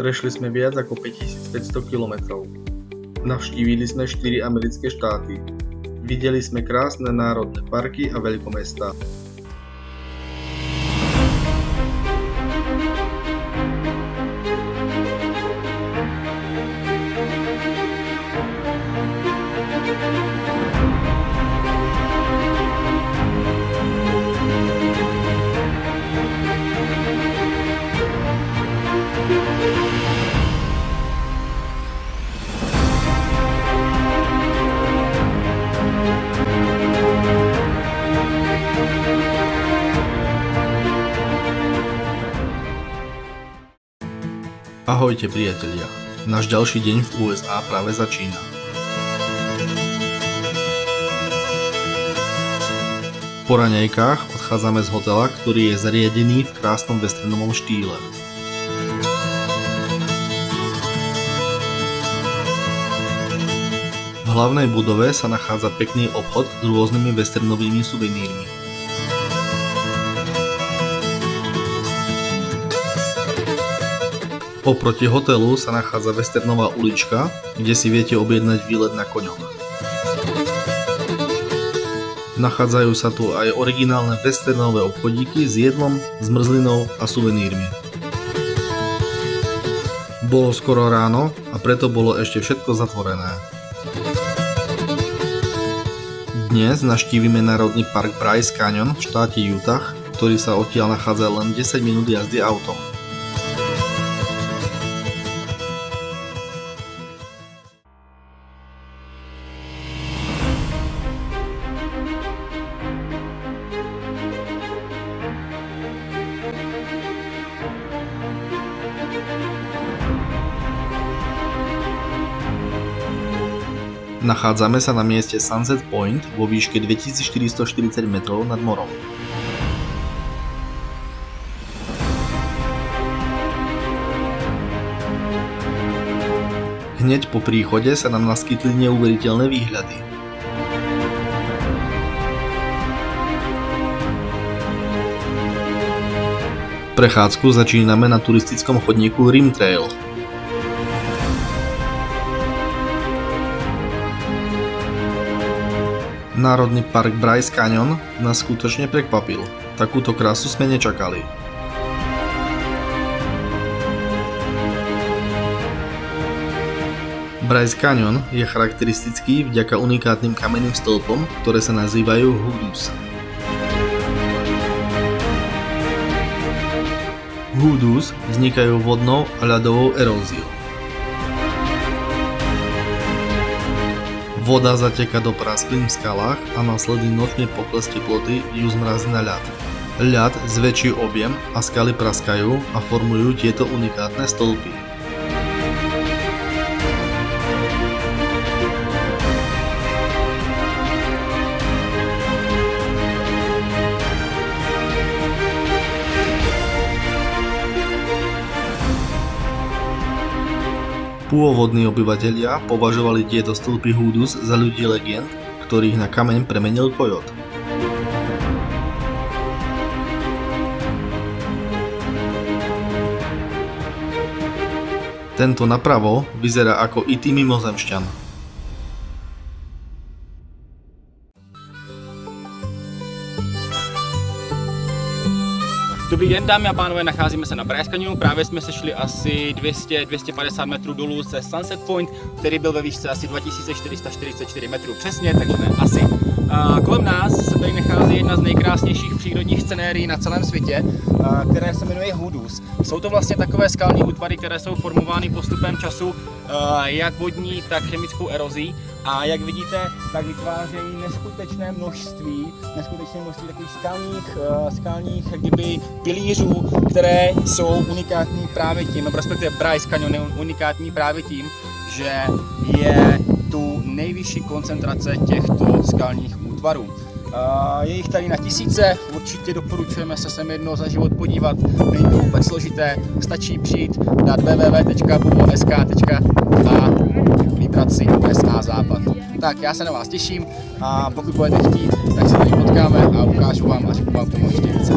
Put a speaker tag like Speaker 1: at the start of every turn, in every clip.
Speaker 1: Prešli sme viac ako 5500 km. Navštívili sme 4 americké štáty. Videli sme krásne národné parky a veľkomestá. Ahojte priatelia, náš ďalší deň v USA práve začína. Po raňajkách odchádzame z hotela, ktorý je zariadený v krásnom westernovom štýle. V hlavnej budove sa nachádza pekný obchod s rôznymi westernovými suvenírmi. Oproti hotelu sa nachádza westernová ulička, kde si viete objednať výlet na koňoch. Nachádzajú sa tu aj originálne westernové obchodíky s jedlom, zmrzlinou a suvenírmi. Bolo skoro ráno a preto bolo ešte všetko zatvorené. Dnes navštívime národný park Bryce Canyon v štáte Utah, ktorý sa odtiaľ nachádza len 10 minút jazdy autom. Nachádzame sa na mieste Sunset Point vo výške 2440 metrov nad morom. Hneď po príchode sa nám naskytli neuveriteľné výhľady. Prechádzku začíname na turistickom chodníku Rim Trail. Národný park Bryce Canyon nás skutočne prekvapil. Takúto krásu sme nečakali. Bryce Canyon je charakteristický vďaka unikátnym kamenným stĺpom, ktoré sa nazývajú hoodoos. Hoodoos vznikajú vodnou a ľadovou eróziou. Voda zateká do prasklín v skalách a následný nočný pokles teploty ju zmrazí na ľad. Ľad zväčší objem a skaly praskajú a formujú tieto unikátne stĺpy. Pôvodní obyvatelia považovali tieto stĺpy hoodoos za ľudí legend, ktorých na kameň premenil kojot. Tento napravo vyzerá ako E.T. mimozemšťan.
Speaker 2: Dobrý den, dámy a pánové, nacházíme se na Bryce Canyonu, právě jsme sešli asi 200-250 metrů dolů ze Sunset Point, který byl ve výšce asi 2444 metrů přesně, takže ne asi. Kolem nás se tady nachází jedna z nejkrásnějších přírodních scenérií na celém světě, které se jmenuje hoodoos. Jsou to vlastně takové skalní útvary, které jsou formovány postupem času, jak vodní, tak chemickou erozí. A jak vidíte, tak vytvářejí neskutečné množství takových skalních kdyby pilířů, které jsou unikátní právě tím, respektive Bryce Canyon je unikátní právě tím, že je tu nejvyšší koncentrace těchto skalních útvarů. Je jich tady na tisíce, určitě doporučujeme se sem jednou za život podívat, není to vůbec složité, stačí přijít, dát www.bubo.sk a vybrat si USA Západ. Tak já se na vás těším a pokud budete chtít, tak se tady potkáme a ukážu vám a řeknu vám tomu ještě více.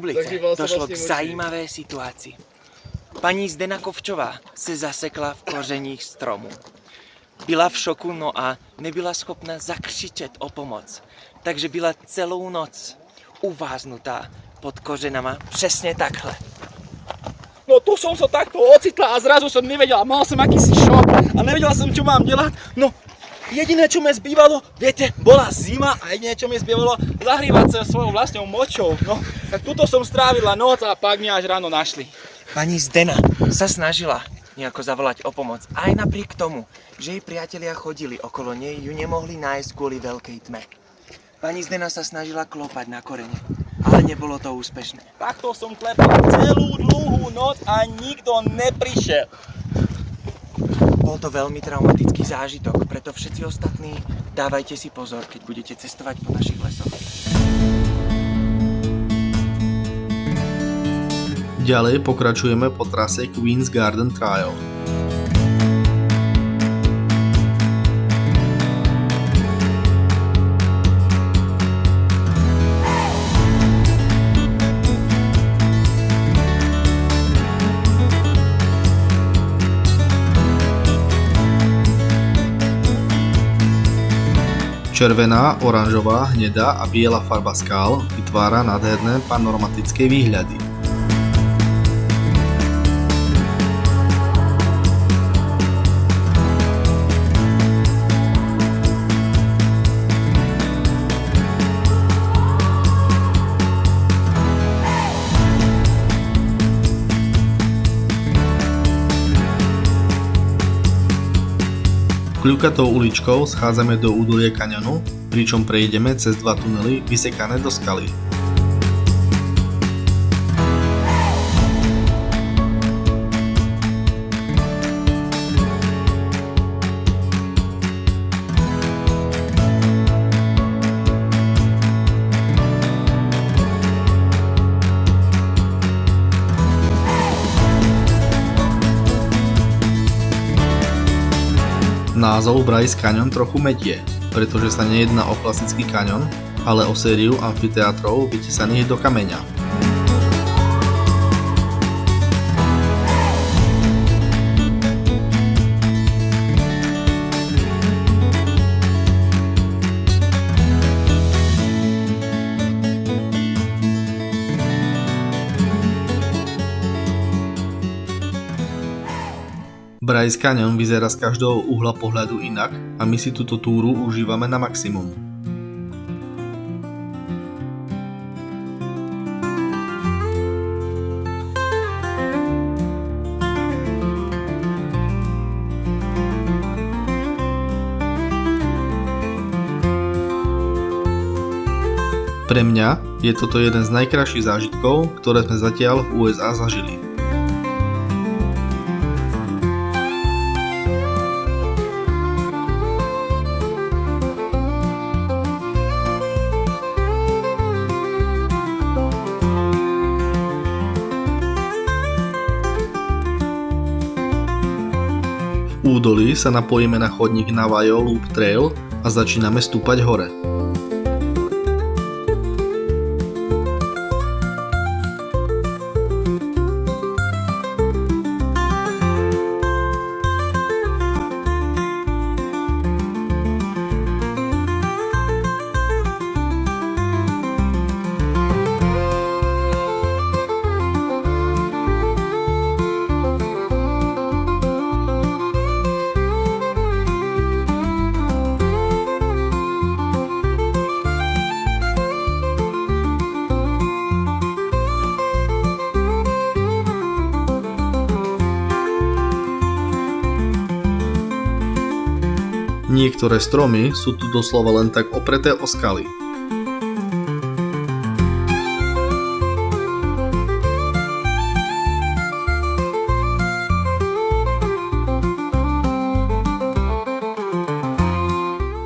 Speaker 3: republice
Speaker 2: Zažíval jsem
Speaker 3: došlo
Speaker 2: vlastně
Speaker 3: k
Speaker 2: oči.
Speaker 3: zajímavé situaci. Paní Zdena Kovčová se zasekla v kořeních stromu. Byla v šoku, no a nebyla schopna zakřičet o pomoc. Takže byla celou noc uváznutá pod kořenama přesně takhle.
Speaker 2: No tu som sa takto ocitla a zrazu som nevedela, mal som akýsi šok a nevedela som, čo mám delať. No jediné, čo mi zbývalo, viete, bola zima a jediné, čo mi zbývalo, zahrívať sa svojou vlastnou močou. No, tak tuto som strávila noc a pak mňa až ráno našli.
Speaker 3: Pani Zdena sa snažila nejako zavolať o pomoc. Aj napriek tomu, že jej priatelia chodili okolo nej, ju nemohli nájsť kvôli veľkej tme. Pani Zdena sa snažila klopať na korene, ale nebolo to úspešné.
Speaker 2: Takto som klepal celú dlhú noc a nikto neprišiel.
Speaker 3: Bol to veľmi traumatický zážitok, preto všetci ostatní dávajte si pozor, keď budete cestovať po našich lesoch.
Speaker 1: Ďalej pokračujeme po trase Queen's Garden Trail. Červená, oranžová, hnedá a biela farba skál vytvára nádherné panoramatické výhľady. Kľukatou uličkou schádzame do údolia kaňonu, pričom prejdeme cez dva tunely vysekané do skaly. Názov Bryce Canyon trochu metie, pretože sa nejedná o klasický kaňon, ale o sériu amfiteátrov vytesaných do kameňa. Bryce Canyon vyzerá z každého uhla pohľadu inak a my si túto túru užívame na maximum. Pre mňa je toto jeden z najkrajších zážitkov, ktoré sme zatiaľ v USA zažili. V údolí sa napojíme na chodník Navajo Loop Trail a začíname stúpať hore. Niektoré stromy sú tu doslova len tak opreté o skaly.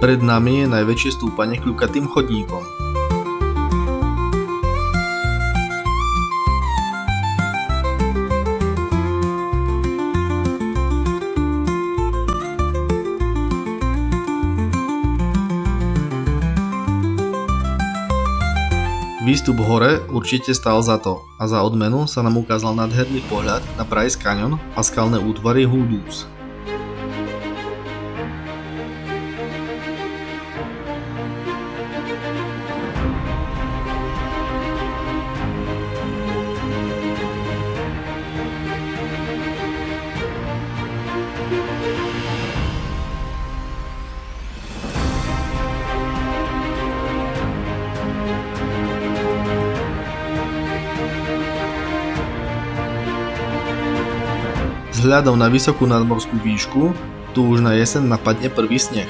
Speaker 1: Pred nami je najväčšie stúpanie kľukatým chodníkom. Výstup hore určite stál za to a za odmenu sa nám ukázal nádherný pohľad na Bryce Canyon a skalné útvary Hoodoos. Vzhľadom na vysokú nadmorskú výšku, tu už na jeseň napadne prvý sneh.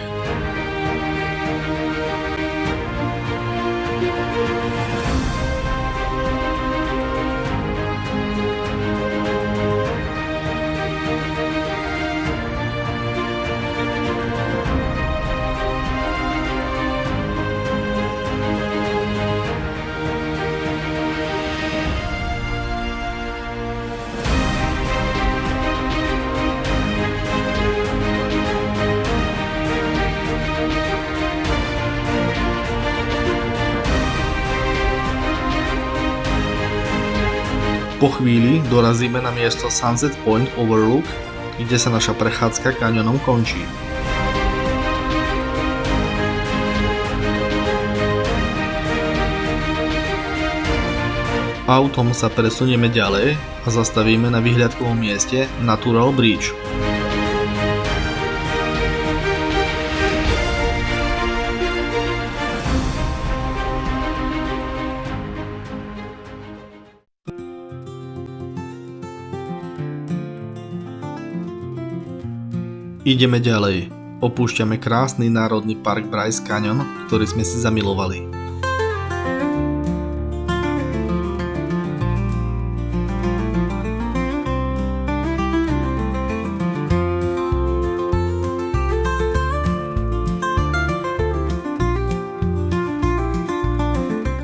Speaker 1: Po chvíli dorazíme na miesto Sunset Point Overlook, kde sa naša prechádzka kanionom končí. Autom sa presunieme ďalej a zastavíme na vyhliadkovom mieste Natural Bridge. Ideme ďalej. Opúšťame krásny národný park Bryce Canyon, ktorý sme si zamilovali.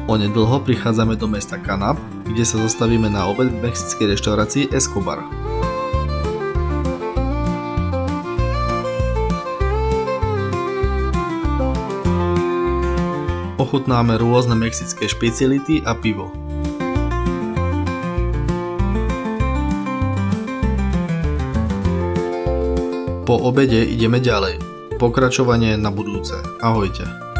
Speaker 1: Onedlho prichádzame do mesta Kanab, kde sa zastavíme na obed v mexickej reštaurácii Escobar. Ochutnáme rôzne mexické špeciality a pivo. Po obede ideme ďalej. Pokračovanie na budúce. Ahojte.